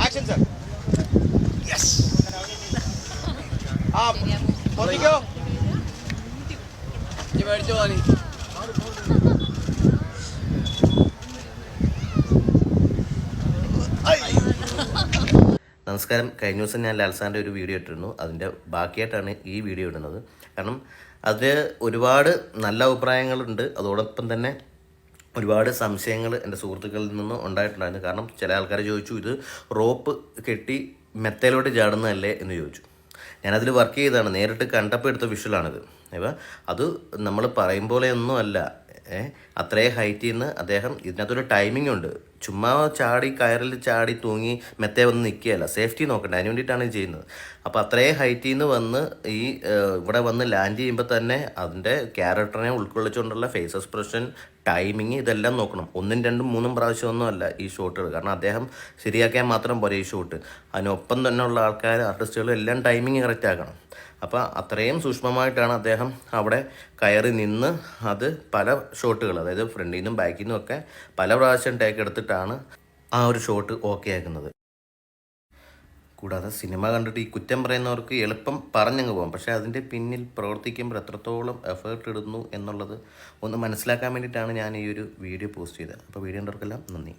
Action, sir. Yes. പൊട്ടിക്കോ. മേടിച്ചോ നീ. നമസ്കാരം. കഴിഞ്ഞ ദിവസം ഞാൻ ലാൽസാൻ്റെ ഒരു വീഡിയോ ഇട്ടിരുന്നു. അതിൻ്റെ ബാക്കിയായിട്ടാണ് ഈ വീഡിയോ ഇടുന്നത്. കാരണം അതിൽ ഒരുപാട് നല്ല അഭിപ്രായങ്ങളുണ്ട്, അതോടൊപ്പം തന്നെ ഒരുപാട് സംശയങ്ങൾ എൻ്റെ സുഹൃത്തുക്കളിൽ നിന്ന് ഉണ്ടായിട്ടുണ്ടായിരുന്നു. കാരണം ചില ആൾക്കാർ ചോദിച്ചു, ഇത് റോപ്പ് കെട്ടി മെത്തയിലോട്ട് ചാടുന്നതല്ലേ എന്ന് ചോദിച്ചു. ഞാനതിൽ വർക്ക് ചെയ്തതാണ്, നേരിട്ട് കണ്ടപ്പോൾ എടുത്ത വിഷ്വലാണിത്. അപ്പോൾ അത് നമ്മൾ പറയും പോലെയൊന്നും അല്ല. അത്രയും ഹൈറ്റിൽ നിന്ന് അദ്ദേഹം, ഇതിനകത്തൊരു ടൈമിംഗ് ഉണ്ട്. ചുമ്മാ ചാടി കയറിൽ ചാടി തൂങ്ങി മെത്തേ വന്ന് നിൽക്കുകയല്ല, സേഫ്റ്റി നോക്കണ്ടേ, അതിന് വേണ്ടിയിട്ടാണ് ചെയ്യുന്നത്. അപ്പോൾ അത്രയും ഹൈറ്റിൽ നിന്ന് വന്ന് ഈ ഇവിടെ വന്ന് ലാൻഡ് ചെയ്യുമ്പോൾ തന്നെ അതിൻ്റെ ക്യാരക്ടറിനെ ഉൾക്കൊള്ളിച്ചുകൊണ്ടുള്ള ഫേസ് എക്സ്പ്രഷൻ, ടൈമിങ്, ഇതെല്ലാം നോക്കണം. 1, 2, 3 പ്രാവശ്യമൊന്നും അല്ല ഈ ഷോട്ടുകൾ. കാരണം അദ്ദേഹം ശരിയാക്കാൻ മാത്രം പോരെ ഈ ഷോട്ട്. അതിനൊപ്പം തന്നെ ഉള്ള ആൾക്കാർ, ആർട്ടിസ്റ്റുകളും എല്ലാം ടൈമിങ് കറക്റ്റ് ആക്കണം. അപ്പോൾ അത്രയും സൂക്ഷ്മമായിട്ടാണ് അദ്ദേഹം അവിടെ കയറി നിന്ന് അത് പല ഷോട്ടുകൾ, അതായത് ഫ്രണ്ടിൽ നിന്നും ബാക്കിൽ നിന്നും ഒക്കെ പല പ്രാവശ്യം ടേക്ക് എടുത്തിട്ടാണ് ആ ഒരു ഷോട്ട് ഓക്കെ ആക്കുന്നത്. കൂടാതെ സിനിമ കണ്ടിട്ട് ഈ കുറ്റം പറയുന്നവർക്ക് എളുപ്പം പറഞ്ഞങ്ങ് പോകാം. പക്ഷേ അതിൻ്റെ പിന്നിൽ പ്രവർത്തിക്കുമ്പോൾ എത്രത്തോളം എഫേർട്ട് ഇടുന്നു എന്നുള്ളത് ഒന്ന് മനസ്സിലാക്കാൻ വേണ്ടിയിട്ടാണ് ഞാൻ ഈ ഒരു വീഡിയോ പോസ്റ്റ് ചെയ്തത്. അപ്പോൾ വീഡിയോ കണ്ടവർക്കെല്ലാം നന്ദി.